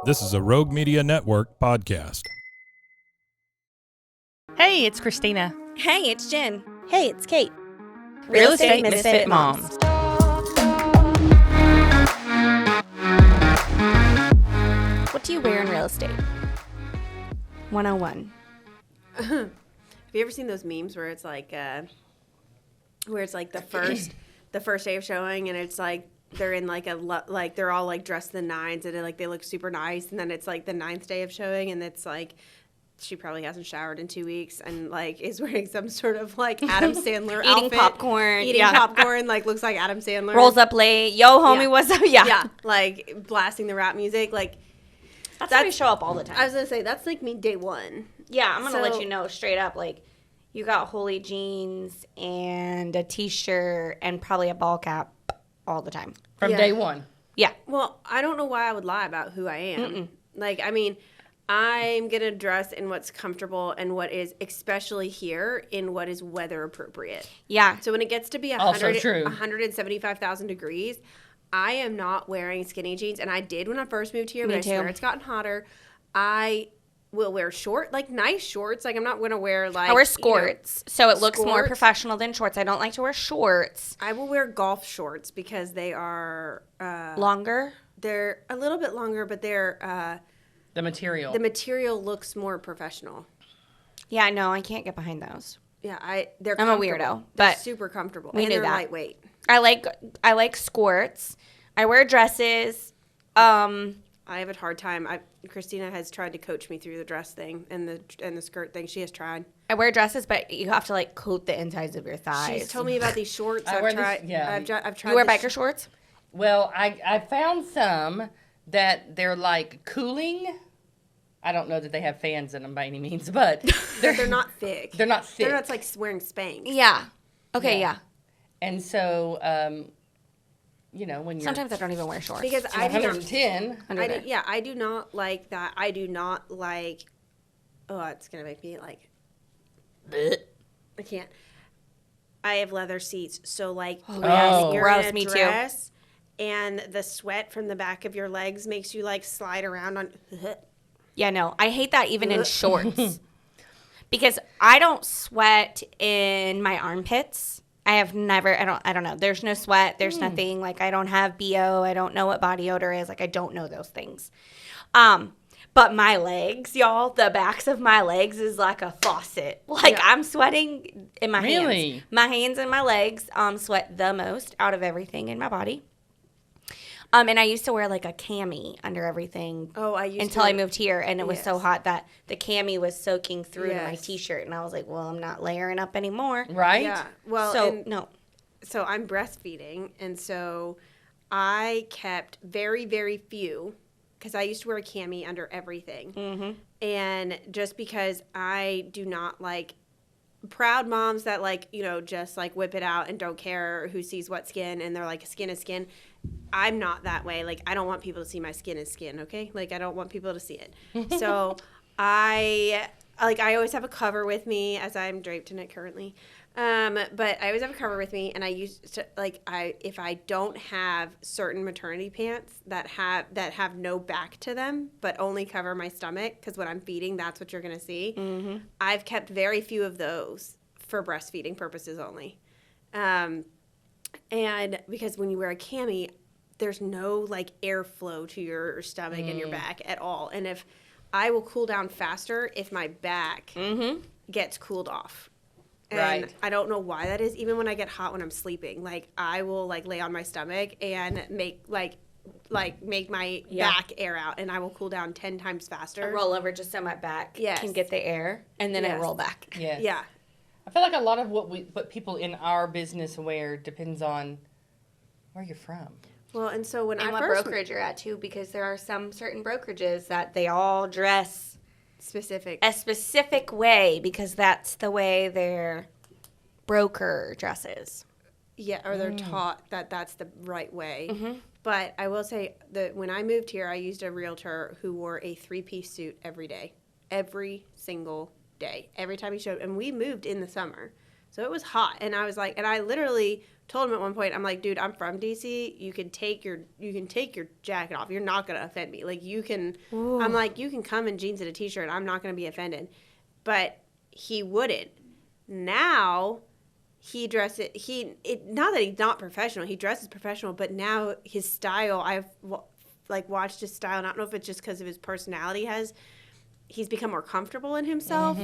This is a Rogue Media Network podcast. Hey, it's Christina. Hey, it's Jenn. Hey, it's Cate. Real Estate Misfit Moms. What do you wear in real estate? 101. Have you ever seen those memes where it's like the first day of showing, and it's like they're in like they're all like dressed in the nines, and they look super nice, and then it's like the 9th day of showing, and it's like she probably hasn't showered in 2 weeks and like is wearing some sort of like Adam Sandler Eating popcorn. Like looks like Adam Sandler. Rolls up late. Yo, homie, what's up? Yeah, like blasting the rap music. Like that's how we show up all the time. I was gonna say that's like me day one. Yeah, I'm gonna let you know straight up. Like you got holy jeans and a t-shirt and probably a ball cap all the time From day one. Yeah. Well, I don't know why I would lie about who I am. Mm-mm. Like, I mean, I'm going to dress in what's comfortable and what is, especially here, in what is weather appropriate. Yeah. So when it gets to be 175,000 degrees, I am not wearing skinny jeans. And I did when I first moved here, but I swear it's gotten hotter. I will wear nice shorts. Like, I'm not going to wear, like... I wear skirts, so it looks more professional than shorts. I don't like to wear shorts. I will wear golf shorts because they are... longer? They're a little bit longer, but they're... The material looks more professional. Yeah, no, I can't get behind those. Yeah, I'm a weirdo, but they're super comfortable. We and knew they're that. Lightweight. I like skirts. I wear dresses. I have a hard time. Christina has tried to coach me through the dress thing and the skirt thing. She has tried. I wear dresses, but you have to like coat the insides of your thighs. She's told me about these shorts. I've tried. I've tried. You wear biker shorts? Well, I found some that they're like cooling. I don't know that they have fans in them by any means, but they're not thick. They're not thick. They're not like wearing Spanx. Yeah. Okay. Yeah. And so, when you're sometimes I don't even wear shorts because I 110. I do not like that. I do not like. Oh, it's gonna make me like. I can't. I have leather seats, so like you're gross, in a me dress, and the sweat from the back of your legs makes you like slide around on. Yeah, no, I hate that even in shorts because I don't sweat in my armpits. I don't know. There's no sweat. There's nothing. Like, I don't have BO. I don't know what body odor is. Like, I don't know those things. But my legs, y'all, the backs of my legs is like a faucet. Like, I'm sweating in my hands. My hands and my legs sweat the most out of everything in my body. And I used to wear like a cami under everything until I moved here, and it was so hot that the cami was soaking through to my t-shirt, and I was like, well, I'm not layering up anymore. Right? Yeah. Well, So I'm breastfeeding, and so I kept very, very few, because I used to wear a cami under everything. Mm-hmm. And just because I do not like proud moms that just like whip it out and don't care who sees what skin, and they're like, skin is skin. I'm not that way. Like, I don't want people to see my skin as skin, okay? Like, I don't want people to see it. So I always have a cover with me, as I'm draped in it currently. But I always have a cover with me, and I used to, if I don't have certain maternity pants that have no back to them, but only cover my stomach, because when I'm feeding, that's what you're going to see. Mm-hmm. I've kept very few of those for breastfeeding purposes only. And because when you wear a cami, there's no like airflow to your stomach and your back at all. And if I will cool down faster if my back gets cooled off. And I don't know why that is. Even when I get hot when I'm sleeping, like I will like lay on my stomach and make my back air out, and I will cool down 10 times faster. I roll over just so my back can get the air, and then I roll back. Yes. Yeah. I feel like a lot of what people in our business wear depends on where you're from. Well, and so when what brokerage you're at too, because there are some certain brokerages that they all dress a specific way because that's the way their broker dresses. Yeah, or they're taught that that's the right way. Mm-hmm. But I will say that when I moved here, I used a realtor who wore a 3-piece suit every day, every single day, every time he showed. And we moved in the summer, so it was hot. And I was like, and I literally told him at one point, I'm like, dude, I'm from DC. You can take your jacket off. You're not gonna offend me. Like you can. Ooh. I'm like, you can come in jeans and a t-shirt. I'm not gonna be offended. But he wouldn't. Now he dresses. Not that he's not professional. He dresses professional. But now his style, I've like watched his style. And I don't know if it's just because of his personality. He's become more comfortable in himself.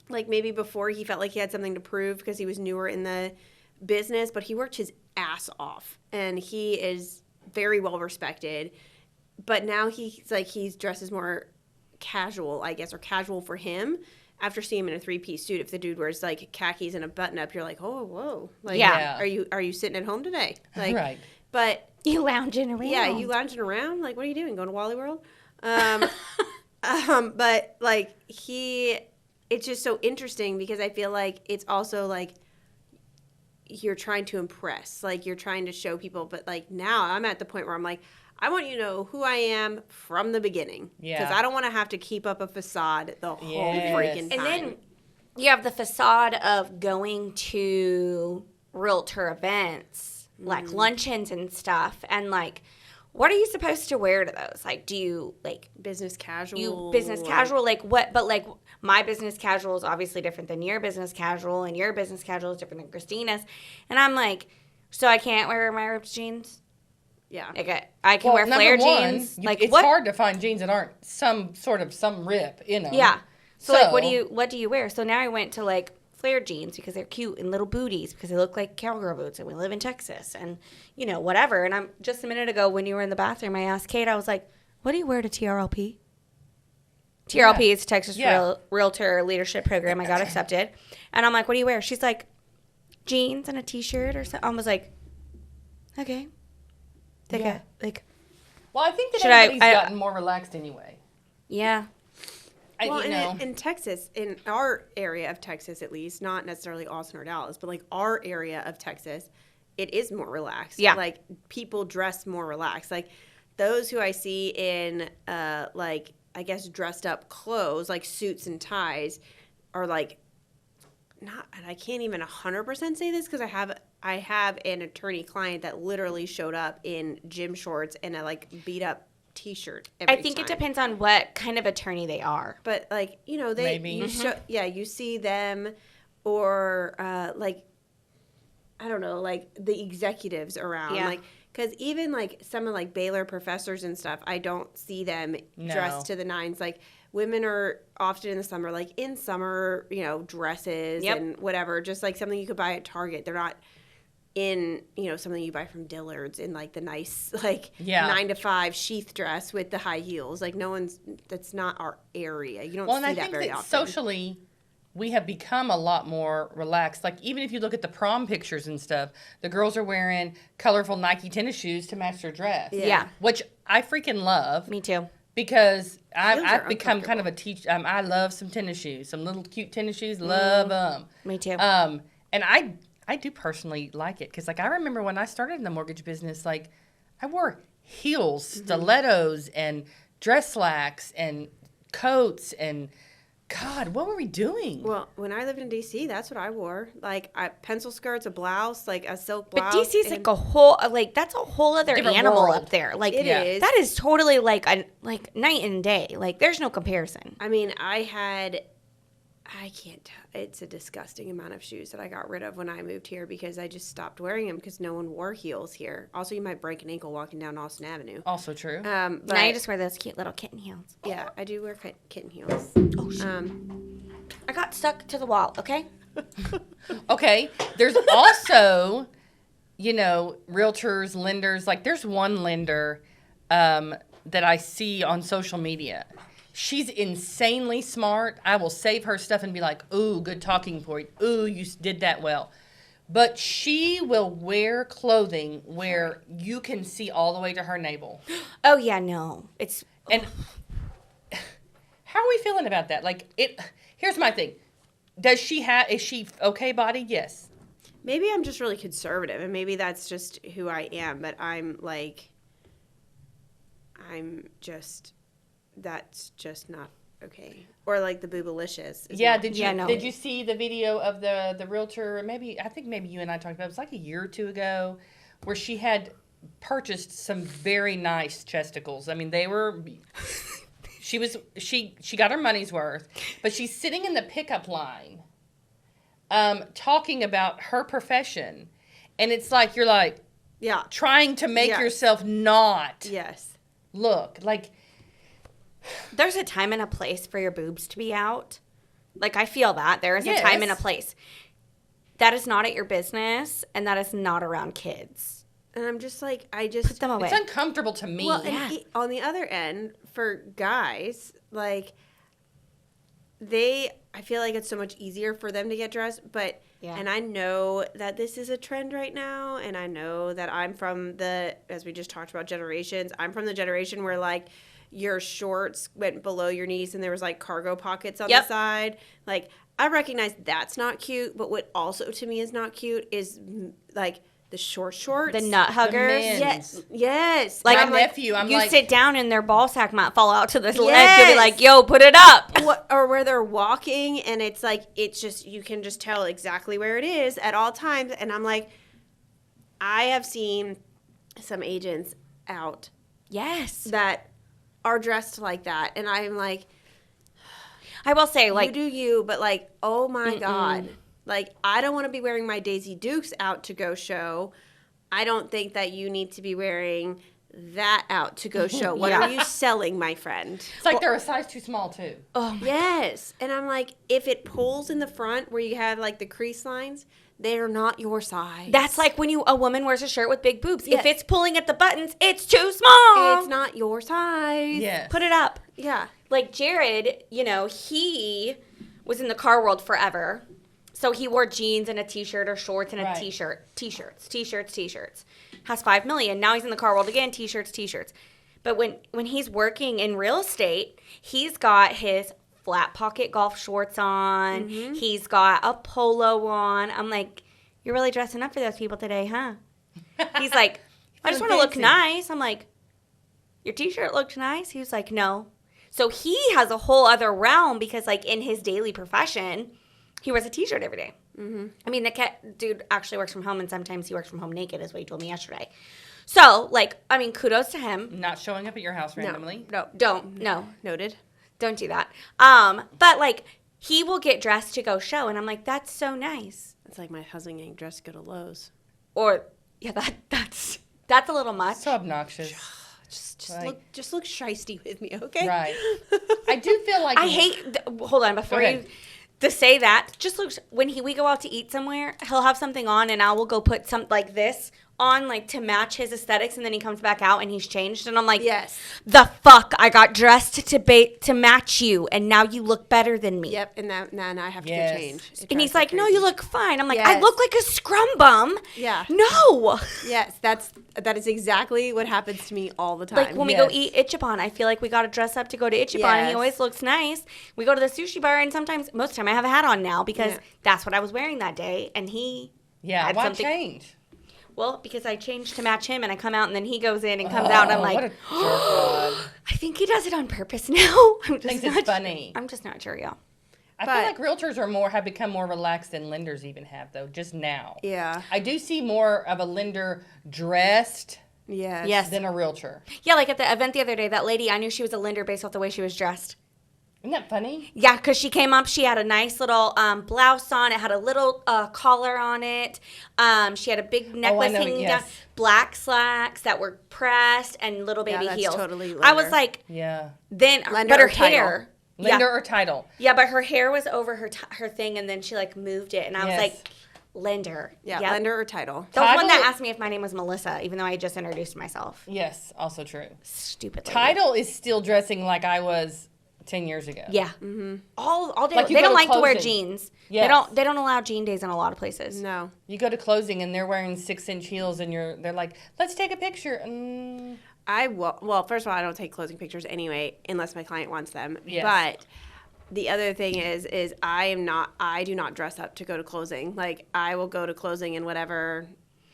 Like maybe before he felt like he had something to prove because he was newer in the business, but he worked his ass off and he is very well respected. But now he dresses more casual, I guess, or casual for him. After seeing him in a 3-piece suit, if the dude wears like khakis and a button up, you're like, oh, whoa, like, Yeah. are you sitting at home today? Like, Right. But You lounging around. yeah, you lounging around. Like, what are you doing? Going to Wally World? But like it's just so interesting because I feel like it's also like you're trying to impress, like you're trying to show people. But like now I'm at the point where I'm like, I want you to know who I am from the beginning. Yeah. Because I don't want to have to keep up a facade the whole Yes. freaking time. And then you have the facade of going to realtor events, like luncheons and stuff. And like, what are you supposed to wear to those? Like, do you like business casual. like what? But like my business casual is obviously different than your business casual, and your business casual is different than Christina's. And I'm like, so I can't wear my ripped jeans? Yeah. Like I can wear flare jeans. Like it's what? hard to find jeans that aren't some rip, you know. Yeah. So like, what do you wear? So now I went to like flare jeans because they're cute and little booties because they look like cowgirl boots and we live in Texas and you know whatever. And I'm just a minute ago when you were in the bathroom, I asked Cate, I was like, what do you wear to TRLP? TRLP is Texas Realtor Leadership Program. I got accepted, and I'm like, what do you wear? She's like, jeans and a t-shirt or something. I was like, okay. Well, I think that Should everybody's I- gotten more relaxed anyway. Yeah. Well, You know. in Texas, in our area of Texas at least, not necessarily Austin or Dallas, but like our area of Texas, it is more relaxed. Yeah. Like people dress more relaxed. Like those who I see in like I guess dressed up clothes, like suits and ties, are like not. And I can't even 100% say this because I have an attorney client that literally showed up in gym shorts and a like beat up t-shirt every I think time. it depends on what kind of attorney they are. But like Maybe. you see them or like I don't know, like the executives around, Yeah. like because even like some of like Baylor professors and stuff, I don't see them dressed to the nines. Like women are often in the summer, like in summer, dresses and whatever, just like something you could buy at Target. They're not in, something you buy from Dillard's in like the nice, like 9 to 5 sheath dress with the high heels. Like that's not our area. You don't see that very often. Socially, we have become a lot more relaxed. Like even if you look at the prom pictures and stuff, the girls are wearing colorful Nike tennis shoes to match their dress. Yeah. Which I freaking love. Me too. Because Heels are I've become kind of a teacher. I love some tennis shoes, some little cute tennis shoes. Love them. Me too. And I do personally like it because like I remember when I started in the mortgage business, like I wore heels, stilettos, and dress slacks and coats and God, what were we doing? Well, when I lived in D.C., that's what I wore. Like pencil skirts, a blouse, like a silk blouse. But DC's like a whole, like that's a whole other Different animal world. up there. Like It is. that is totally like night and day. Like there's no comparison. I mean, I can't tell. It's a disgusting amount of shoes that I got rid of when I moved here because I just stopped wearing them because no one wore heels here. Also, you might break an ankle walking down Austin Avenue. Also true. But Now you just wear those cute little kitten heels. yeah, I do wear kitten heels. Oh shit! I got stuck to the wall. Okay. Okay, there's also, realtors, lenders. Like there's one lender that I see on social media. She's insanely smart. I will save her stuff and be like, ooh, good talking point. Ooh, you did that well. But she will wear clothing where you can see all the way to her navel. Oh yeah, no, it's And how are we feeling about that? Like here's my thing. Is she okay body? Yes. Maybe I'm just really conservative, and maybe that's just who I am. But that's just not okay. Or like the boobalicious. Yeah, did no. you see the video of the realtor? I think maybe you and I talked about it. It was like a year or two ago, where she had purchased some very nice chesticles. I mean, they were. She got her money's worth, but she's sitting in the pickup line, talking about her profession, and it's like you're like, yeah, trying to make yourself not look like. There's a time and a place for your boobs to be out. Like, I feel that. There is a time and a place. That is not at your business, and that is not around kids. And I'm just like, put them away. It's uncomfortable to me. Well, and on the other end, for guys, like, I feel like it's so much easier for them to get dressed, but, and I know that this is a trend right now, and I know that I'm from as we just talked about generations, I'm from the generation where, like, your shorts went below your knees and there was like cargo pockets on the side. Like, I recognize that's not cute, but what also to me is not cute is like the shorts, the nut huggers. Yes. Like I'm my nephew, you sit down and their ball sack might fall out to this leg. You'll be like, "Yo, put it up." Or where they're walking and it's like it's just you can just tell exactly where it is at all times. And I'm like, I have seen some agents out. Yes. That are dressed like that, and I'm like, I will say, like, you do you, but like, oh my god, like, I don't want to be wearing my Daisy Dukes out to go show. I don't think that you need to be wearing that out to go show. What are you selling, my friend? It's like they're a size too small too. Oh yes, and I'm like, if it pulls in the front where you have like the crease lines, they're not your size. That's like when a woman wears a shirt with big boobs. Yes. If it's pulling at the buttons, it's too small. It's not your size. Yes. Put it up. Yeah. Like Jared, he was in the car world forever. So he wore jeans and a t-shirt or shorts and a t-shirt. T-shirts. Has 5 million. Now he's in the car world again, t-shirts. But when he's working in real estate, he's got his flat pocket golf shorts on. Mm-hmm. He's got a polo on. I'm like, you're really dressing up for those people today, huh? He's like, I just want to look nice. I'm like, your t-shirt looked nice. He was like, no. So he has a whole other realm because, like, in his daily profession, he wears a t-shirt every day. Mm-hmm. I mean, the dude actually works from home, and sometimes he works from home naked, is what he told me yesterday. So, like, I mean, kudos to him. Not showing up at your house randomly. No. Don't. No. Noted. Don't do that. But, like, he will get dressed to go show, and I'm like, that's so nice. It's like my husband getting dressed to go to Lowe's. Or, yeah, that's a little much. So obnoxious. Just look shiesty with me, okay? Right. I do feel like I hate. Hold on, before you. To say that, just looks when we go out to eat somewhere, he'll have something on, and I will go put some like this on, like to match his aesthetics, and then he comes back out and he's changed, and I'm like, yes, the fuck, I got dressed to match you, and now you look better than me. Yep, and now I have to get changed. And he's like, no, you look fine. I'm like, I look like a scrum bum. Yeah. No. Yes, that is exactly what happens to me all the time. Like when we go eat Ichiban, I feel like we got to dress up to go to Ichiban, and he always looks nice. We go to the sushi bar, and most of the time I have a hat on now because that's what I was wearing that day, and he had why something. change? Well, because I changed to match him, and I come out, and then he goes in and comes out, and I'm like, what a jerk. I think he does it on purpose now. It's funny. I'm just not sure, y'all. I feel like realtors have become more relaxed than lenders even have, though, just now. Yeah. I do see more of a lender dressed than a realtor. Yeah, like at the event the other day, that lady, I knew she was a lender based off the way she was dressed. Isn't that funny? Yeah, because she came up, she had a nice little blouse on. It had a little collar on it. She had a big necklace hanging down. Black slacks that were pressed and little baby heels. Totally lender. I was like, then, but her hair. Lender or title. Yeah, but her hair was over her thing, and then she like moved it, and I was like, lender. Yeah, lender or title. The one that asked me if my name was Melissa, even though I just introduced myself. Yes, also true. Stupid lady. Title is still dressing like I was 10 years ago. Yeah. Mm-hmm. All day. Like they don't like to wear jeans. Yes. They don't allow jean days in a lot of places. No. You go to closing and they're wearing 6-inch heels and they're like, let's take a picture. Well, first of all, I don't take closing pictures anyway unless my client wants them. Yes. But the other thing is I do not dress up to go to closing. Like, I will go to closing in whatever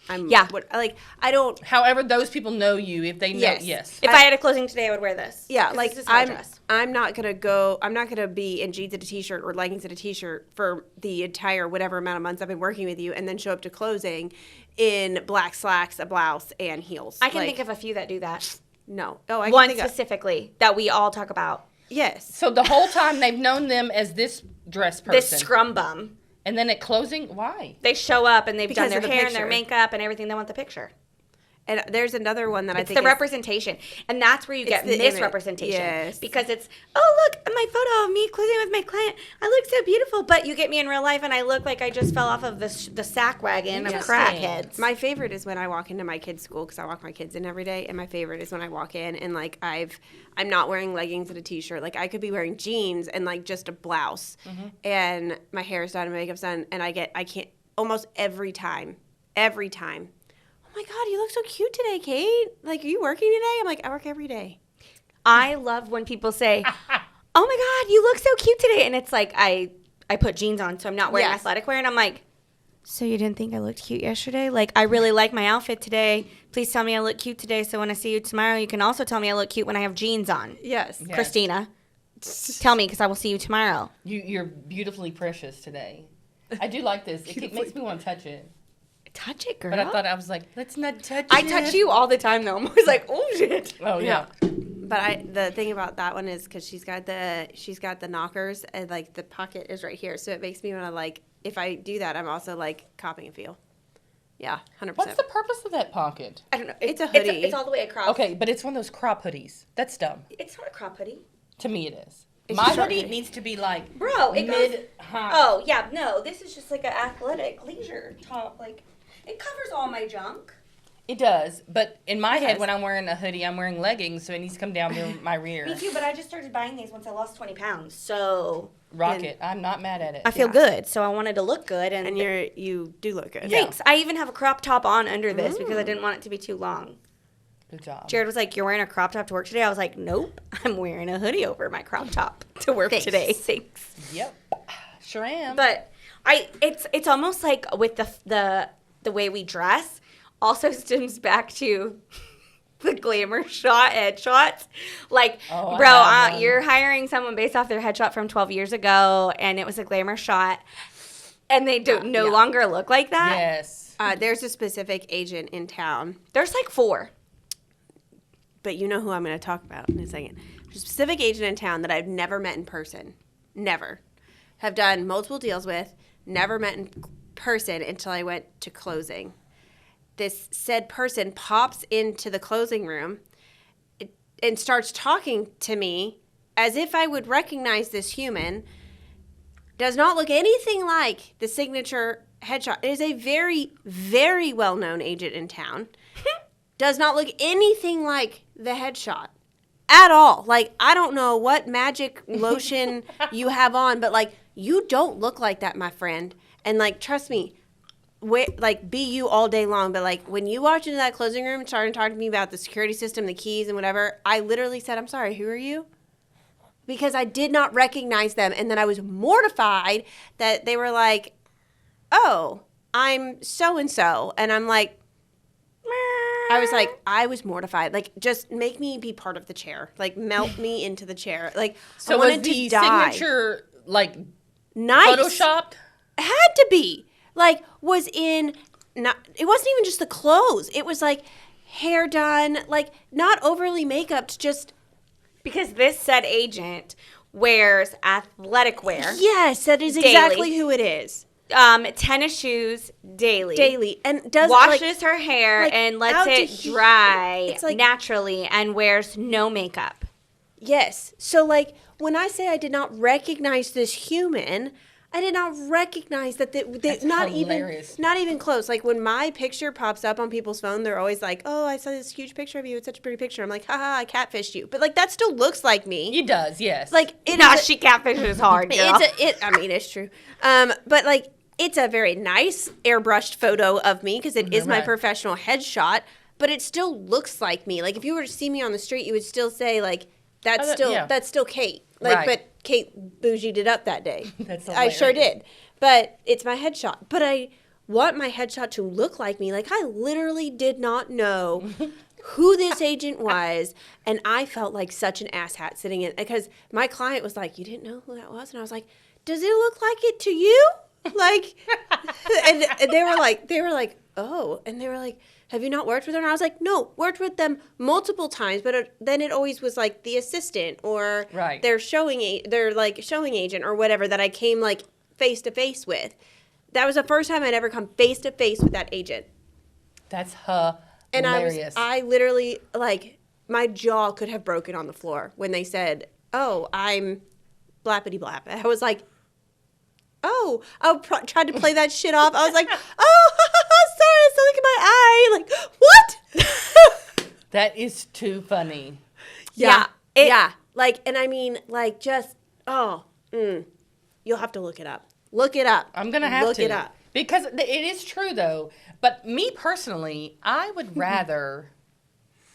I don't. However, those people know you if they know. Yes. If I had a closing today, I would wear this. Yeah, 'Cause like this is how I dress. I'm not gonna be in jeans and a t-shirt or leggings and a t-shirt for the entire whatever amount of months I've been working with you, and then show up to closing in black slacks, a blouse, and heels. I can think of a few that do that. No. Oh, I can One think of, specifically that we all talk about. yes. So the whole time they've known them as this dress person. This scrum bum. And then at closing, why? They show up and they've Because done of their the hair and their picture. makeup and everything. They want the picture. And there's another one that I It's think the representation. And that's where you get the image. misrepresentation. Yes. Because it's, oh, look, my photo of me closing with my client. I look so beautiful. But you get me in real life and I look like I just fell off of the sack wagon of Interesting. crackheads. My favorite is when I walk into my kids' school because I walk my kids in every day, and my favorite is when I walk in and like I'm not wearing leggings and a t-shirt. Like I could be wearing jeans and like just a blouse, and my hair's done and makeup's done, and I can't almost every time. Oh my God, you look so cute today, Cate. Like, are you working today? I'm like, I work every day. I love when people say, oh my God, you look so cute today. And it's like, I put jeans on, so I'm not wearing Yes. athletic wear. And I'm like, so you didn't think I looked cute yesterday? Like, I really like my outfit today. Please tell me I look cute today. So when I see you tomorrow, you can also tell me I look cute when I have jeans on. Yes. Yeah. Christina, tell me because I will see you tomorrow. You're beautifully precious today. I do like this. It makes me want to touch it. Touch it, girl. But I was like, let's not touch it. I touch you all the time, though. I'm always like, oh, shit. Oh, yeah. But the thing about that one is because she's got the knockers, and like the pocket is right here, so it makes me want to like, if I do that, I'm also like copying a feel. Yeah, 100%. What's the purpose of that pocket? I don't know. It's a hoodie. It's all the way across. Okay, but it's one of those crop hoodies. That's dumb. It's not a crop hoodie. To me, it is. It's My a short hoodie hoodie. needs to be like Bro, it goes... mid-high. Oh, yeah, no. This is just like an athletic leisure top. Like, it covers all my junk. It does, but in my head, does. when I'm wearing a hoodie, I'm wearing leggings, so it needs to come down to my rear. Me too, but I just started buying these once I lost 20 pounds, so... Rock it. I'm not mad at it. I feel good, so I wanted to look good. And you do look good. Thanks. I even have a crop top on under this because I didn't want it to be too long. Good job. Jared was like, you're wearing a crop top to work today? I was like, nope. I'm wearing a hoodie over my crop top to work today. Thanks. Yep. Sure am. But it's almost like with the way we dress also stems back to the glamour headshots. Like, Oh, bro, you're hiring someone based off their headshot from 12 years ago, and it was a glamour shot, and they no longer look like that. Yes. There's a specific agent in town, There's like 4. but you know who I'm going to talk about in a second. There's a specific agent in town that I've never met in person. Never. Have done multiple deals with, never met in person until I went to closing. This said person pops into the closing room and starts talking to me as if I would recognize this human. Does not look anything like the signature headshot. It is a very, very well-known agent in town. Does not look anything like the headshot at all. Like, I don't know what magic lotion you have on, but like, you don't look like that, my friend. And like, trust me, be you all day long, but like when you walked into that closing room and started talking to me about the security system, the keys and whatever, I literally said, I'm sorry, who are you? Because I did not recognize them. And then I was mortified that they were like, oh, I'm so-and-so. And I'm like, I was mortified. Like, just make me be part of the chair. Like, melt me into the chair. Like, So I was wanted the to die. signature like Nice. photoshopped? Had to be. Like, it wasn't even just the clothes. It was like hair done, like not overly makeup, just. Because this said agent wears athletic wear. Yes, that is exactly who it is. Tennis shoes daily. Daily. And does washes her hair like, and lets out to it here. dry It's like- naturally and wears no makeup. Yes. So, like, when I say I did not recognize this human, I did not recognize that they That's not hilarious. even close. Like, when my picture pops up on people's phone, they're always like, oh, I saw this huge picture of you. It's such a pretty picture. I'm like, haha, I catfished you. But, like, that still looks like me. It does, yes. Like, She catfishes hard, girl. It's true. But, like, it's a very nice airbrushed photo of me because it is my Right. professional headshot, but it still looks like me. Like, if you were to see me on the street, you would still say, like, that's still Cate. Like, Right. but Cate bougied it up that day. That's I sure hilarious. did. But it's my headshot. But I want my headshot to look like me. Like, I literally did not know who this agent was, and I felt like such an asshat sitting in, because my client was like, you didn't know who that was? And I was like, does it look like it to you? Like, and they were like, oh, and they were like, have you not worked with her? And I was like, no, worked with them multiple times, but then it always was like the assistant or their showing agent or whatever that I came like face to face with. That was the first time I'd ever come face to face with that agent. That's hilarious. And I literally, like, my jaw could have broken on the floor when they said, oh, I'm blappity blap. I was like, oh, I tried to play that shit off. I was like, oh, sorry, I still look at my eye. Like, what? That is too funny. Yeah. Like, and I mean, like, just, you'll have to look it up. Look it up. I'm going to have to. Look it up. Because it is true, though. But me personally, I would rather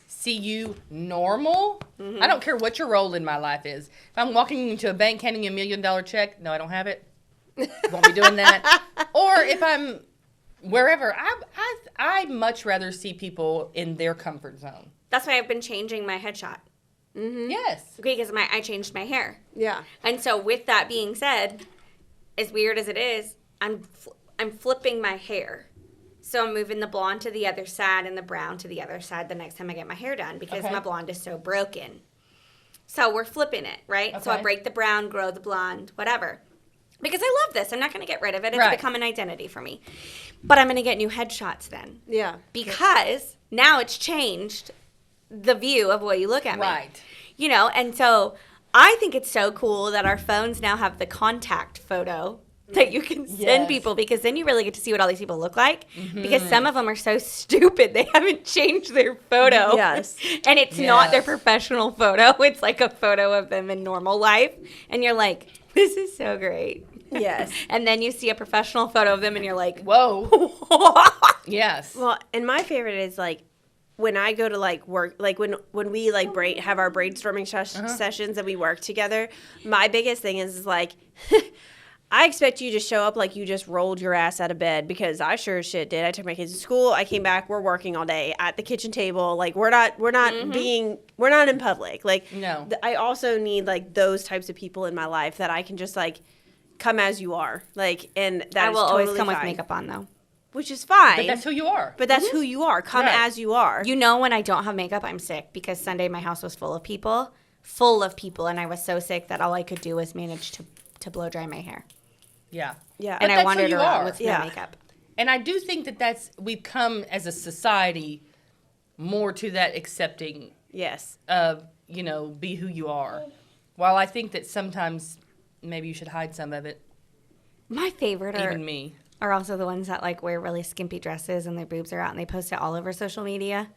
see you normal. I don't care what your role in my life is. If I'm walking into a bank handing you $1 million check, no, I don't have it. Won't be doing that. Or if I'm wherever, I'd much rather see people in their comfort zone. That's why I've been changing my headshot. Mm-hmm. Yes. Because I changed my hair. Yeah. And so with that being said, as weird as it is, I'm flipping my hair. So I'm moving the blonde to the other side and the brown to the other side the next time I get my hair done because my blonde is so broken. So we're flipping it, right? Okay. So I break the brown, grow the blonde, whatever. Because I love this. I'm not going to get rid of it. It's become an identity for me. But I'm going to get new headshots then. Yeah. Because now it's changed the view of what you look at me. Right. You know, and so I think it's so cool that our phones now have the contact photo that you can send people, because then you really get to see what all these people look like. Because some of them are so stupid they haven't changed their photo. Yes. And it's not their professional photo. It's like a photo of them in normal life. And you're like, this is so great. Yes. And then you see a professional photo of them and you're like, whoa. Yes. Well, and my favorite is like when I go to like work, like when we like have our brainstorming sessions and we work together, my biggest thing is like, I expect you to show up like you just rolled your ass out of bed, because I sure as shit did. I took my kids to school. I came back. We're working all day at the kitchen table. Like we're not in public. Like no. I also need like those types of people in my life that I can just like come as you are. Like, and that I will totally always come fine. with makeup on though. Which is fine. But that's who you are. But that's who you are. Come as you are. You know, when I don't have makeup, I'm sick, because Sunday my house was full of people, and I was so sick that all I could do was manage to blow dry my hair. Yeah. Yeah. And I wandered around with no makeup. And I do think we've come as a society more to that accepting of, be who you are. While I think that sometimes maybe you should hide some of it. My favorite are also the ones that like wear really skimpy dresses and their boobs are out and they post it all over social media.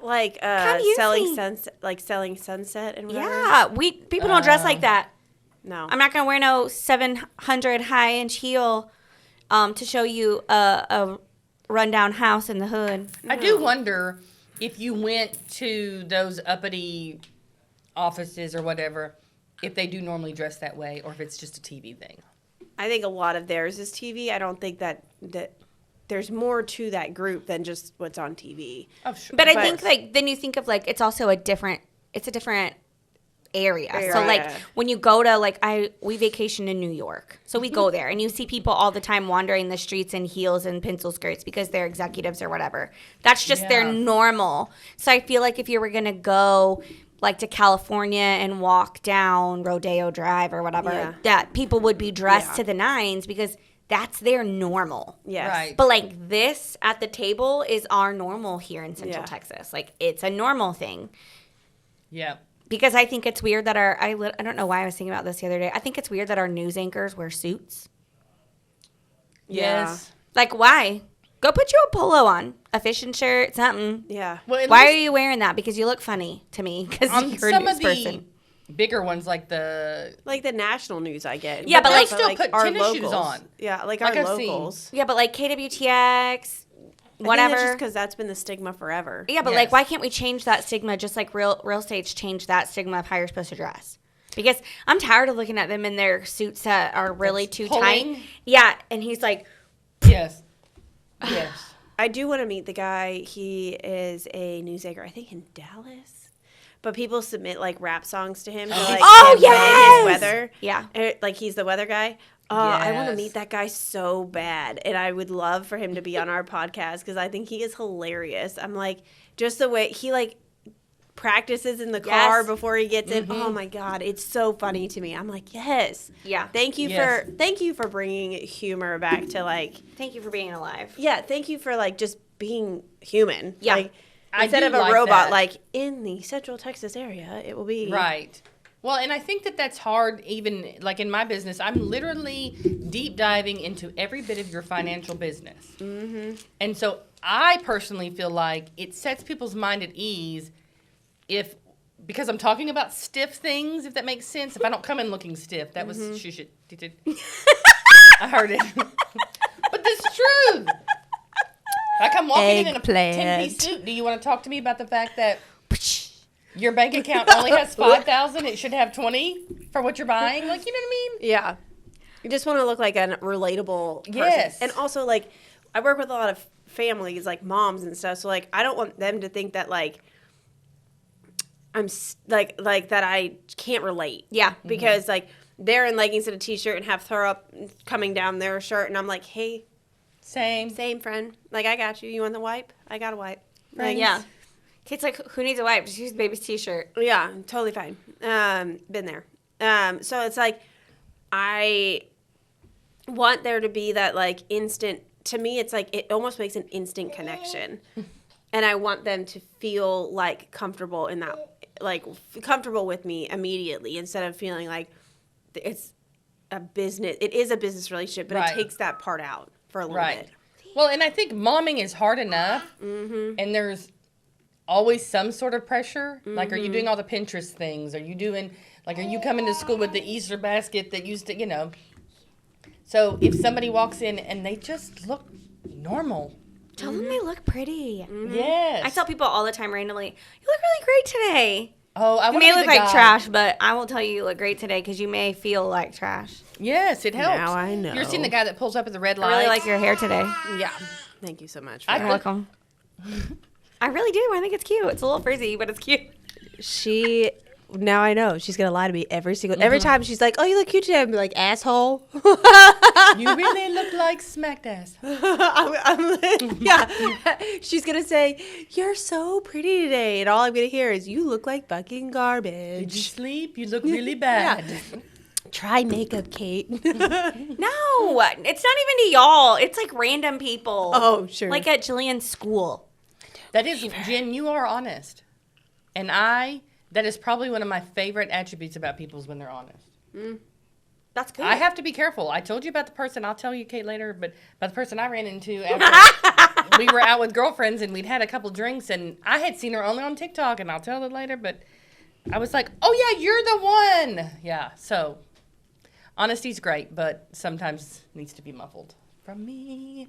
Like selling sunset and whatever. Yeah, people don't dress like that. No. I'm not going to wear no 700 high-inch heel to show you a rundown house in the hood. I do wonder if you went to those uppity offices or whatever, if they do normally dress that way or if it's just a TV thing. I think a lot of theirs is TV. I don't think that there's more to that group than just what's on TV. Oh, sure. But I think like then you think of like it's a different area. So like when you go to we vacation in New York. So we go there and you see people all the time wandering the streets in heels and pencil skirts because they're executives or whatever. That's just their normal. So I feel like if you were going to go like to California and walk down Rodeo Drive or whatever, that people would be dressed to the nines because that's their normal. Yes. Right. But like this at the table is our normal here in Central Texas. Like it's a normal thing. Yeah. Because I think it's weird that I don't know why I was thinking about this the other day. I think it's weird that our news anchors wear suits. Yes. Like, why? Go put you a polo on, a fishing shirt, something. Yeah. Well, why are you wearing that? Because you look funny to me. Because you're a news person. Bigger ones like the national news I get. Yeah, but like still put our tennis locals. shoes on. Yeah, like I've our locals. seen. Yeah, but like KWTX, whatever. I think that's just because that's been the stigma forever. Yeah, but like why can't we change that stigma just like real estates change that stigma of how you're supposed to dress? Because I'm tired of looking at them in their suits that are really too tight. Yeah, and he's like, yes. Yes. I do want to meet the guy. He is a news anchor, I think in Dallas. But people submit like rap songs to him to like yes! his weather. Yeah. Like he's the weather guy. I want to Yes. meet that guy so bad. And I would love for him to be on our podcast because I think he is hilarious. I'm like, just the way he like practices in the car Yes. before he gets in. Oh my God. It's so funny to me. I'm like, yes. Yeah. Thank you for bringing humor back to like, Thank you for being alive. yeah, thank you for like just being human. Yeah. Like, I instead do of a like robot, that. like in the Central Texas area, it will be Right. Well, and I think that that's hard even, like in my business, I'm literally deep diving into every bit of your financial business. Mm-hmm. And so I personally feel like it sets people's mind at ease because I'm talking about stiff things, if that makes sense. If I don't come in looking stiff, that was shush it. I heard it. But this is true. If I come walking in a 10-piece suit, do you want to talk to me about the fact that your bank account only has $5,000? It should have 20 for what you're buying. Like, you know what I mean? Yeah. You just want to look like a relatable person. Yes. And also, like, I work with a lot of families, like moms and stuff. So, like, I don't want them to think that, like, I'm, like that I can't relate. Yeah. Because, like, they're in leggings and a t-shirt and have throw up coming down their shirt. And I'm like, hey, same friend. Like, I got you. You want the wipe? I got a wipe. Like, Yeah. Kate's like, who needs a wipe? Just use baby's t-shirt. Yeah, totally fine. Been there. So it's like, I want there to be that like instant, to me, it's like, it almost makes an instant connection. And I want them to feel like comfortable in that, like comfortable with me immediately instead of feeling like it's a business. It is a business relationship, but Right. it takes that part out for a little bit. Well, and I think momming is hard enough. Mm-hmm. And there's always some sort of pressure. Mm-hmm. Like, are you doing all the Pinterest things? Are you coming to school with the Easter basket that used to, you know. So if somebody walks in and they just look normal. Tell them they look pretty. Yes. I tell people all the time randomly, you look really great today. Oh, I You want may to look like trash, but I will tell you look great today because you may feel like trash. Yes, it helps. Now I know. You're seeing the guy that pulls up at the red I light. really like your hair today. Yeah. Thank you so much. I You're could- welcome. I really do. I think it's cute. It's a little frizzy, but it's cute. Now I know she's gonna lie to me every time she's like, "Oh, you look cute today." I'm like, "Asshole." You really look like smacked ass. Yeah. She's gonna say, "You're so pretty today," and all I'm gonna hear is, "You look like fucking Did garbage." you sleep? You look really bad. Try makeup, Cate. No, it's not even to y'all. It's like random people. Oh, sure. Like at Jillian's school. That is, Jen, you are honest. And that is probably one of my favorite attributes about people is when they're honest. That's good. I have to be careful. I told you about the person, I'll tell you, Cate, later, but about the person I ran into after we were out with girlfriends and we'd had a couple drinks and I had seen her only on TikTok and I'll tell her later, but I was like, oh yeah, you're the one. Yeah, so honesty's great, but sometimes needs to be muffled from me.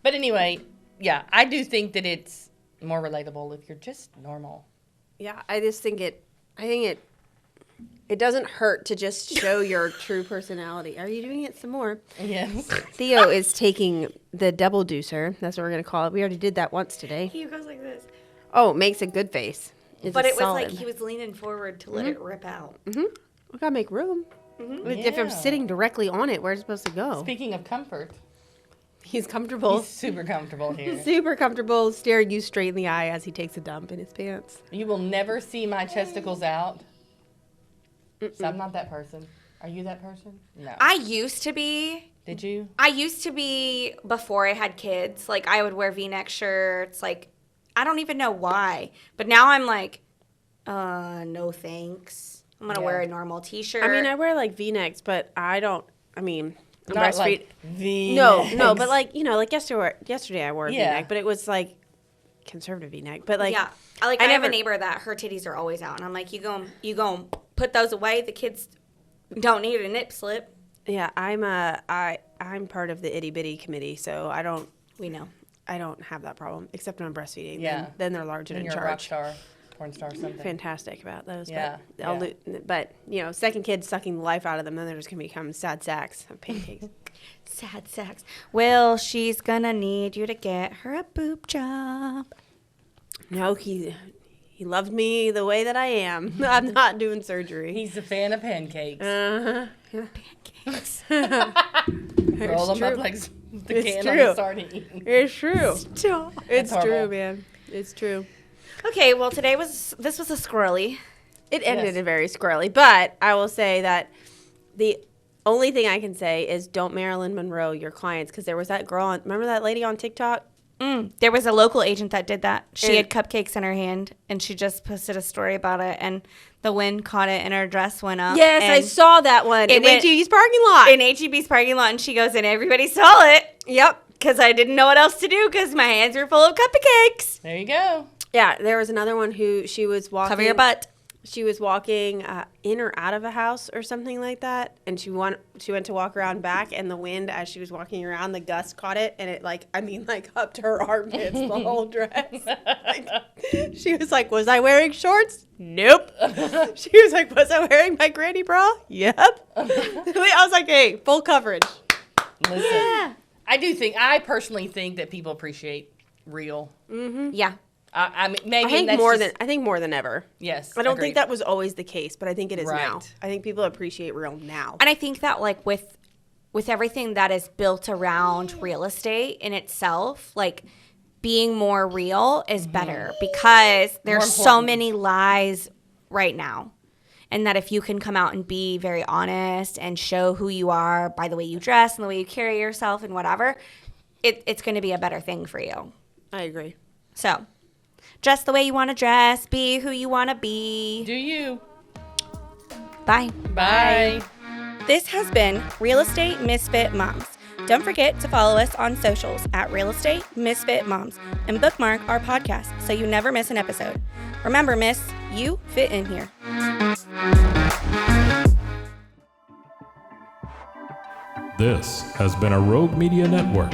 But anyway, yeah, I do think that it's more relatable if you're just normal. Yeah, I just think it doesn't hurt to just show your true personality. Are you doing it some more? Yes. Theo is taking the double deucer. That's what we're going to call it. We already did that once today. He goes like this. Oh, makes a good face. It's But a it was like solid. he was leaning forward to let it rip out. We got to make room. If I'm Yeah. sitting directly on it, where's it supposed to go? Speaking of comfort, He's comfortable. he's super comfortable here. Super comfortable staring you straight in the eye as he takes a dump in his pants. You will never see my chesticles out. So I'm not that person. Are you that person? No. I used to be. Did you? I used to be before I had kids. Like, I would wear V-neck shirts. Like, I don't even know why. But now I'm like, no thanks. I'm going to Yeah. wear a normal T-shirt. I mean, I wear like V-necks, but I don't, I'm Not breastfeed. like V. No, but like, like yesterday I wore a Yeah. V-neck, but it was like conservative V-neck. But like, yeah. I have never- a neighbor that her titties are always out. And I'm like, you go put those away. The kids don't need a nip slip. yeah, I'm part of the itty bitty committee, so I don't We know. have that problem, except when I'm breastfeeding. Yeah. Then they're large and And in you're a rock charge. star. porn star or something. fantastic about those. Yeah, But second kid sucking the life out of them, then they're just gonna become sad sacks of pancakes. Sad sacks. Well, she's gonna need you to get her a boob job. No, he loved me the way that I am. I'm not doing surgery. He's a fan of pancakes. Pancakes. Roll them up like the It's can true. on a sardine. It's true. Stop. It's horrible. true, man. It's true. Okay, well, this was a squirrely. It ended Yes. very squirrely, but I will say that the only thing I can say is don't Marilyn Monroe your clients, because there was that girl remember that lady on TikTok? There was a local agent that did that. She And- had cupcakes in her hand, and she just posted a story about it, and the wind caught it, and her dress went up. Yes, I and saw that one in went- HEB's parking lot. in HEB's parking lot, and she goes, and everybody saw it Yep. because I didn't know what else to do because my hands were full of cupcakes. There you go. Yeah, there was another one who she was walking. Cover your butt. She was walking in or out of a house or something like that, and she went to walk around back, and the wind as she was walking around, the gust caught it, and it up to her armpits, the whole dress. She was like, "Was I wearing shorts? Nope." She was like, "Was I wearing my granny bra? Yep." I was like, "Hey, full coverage." Listen, Yeah. I personally think that people appreciate real. Yeah. I mean, maybe I think that's more than ever. yes. I don't agreed. think that was always the case, but I think it is now. Right. I think people appreciate real now. And I think that with everything that is built around real estate in itself, being more real is better because there's so important. many lies right now. And that if you can come out and be very honest and show who you are by the way you dress and the way you carry yourself and whatever, it's going to be a better thing for you. I agree. So, dress the way you want to dress, be who you want to be. Do you? Bye. Bye. This has been Real Estate Misfit Moms. Don't forget to follow us on socials at Real Estate Misfit Moms and bookmark our podcast so you never miss an episode. Remember, miss, you fit in here. This has been a Rogue Media Network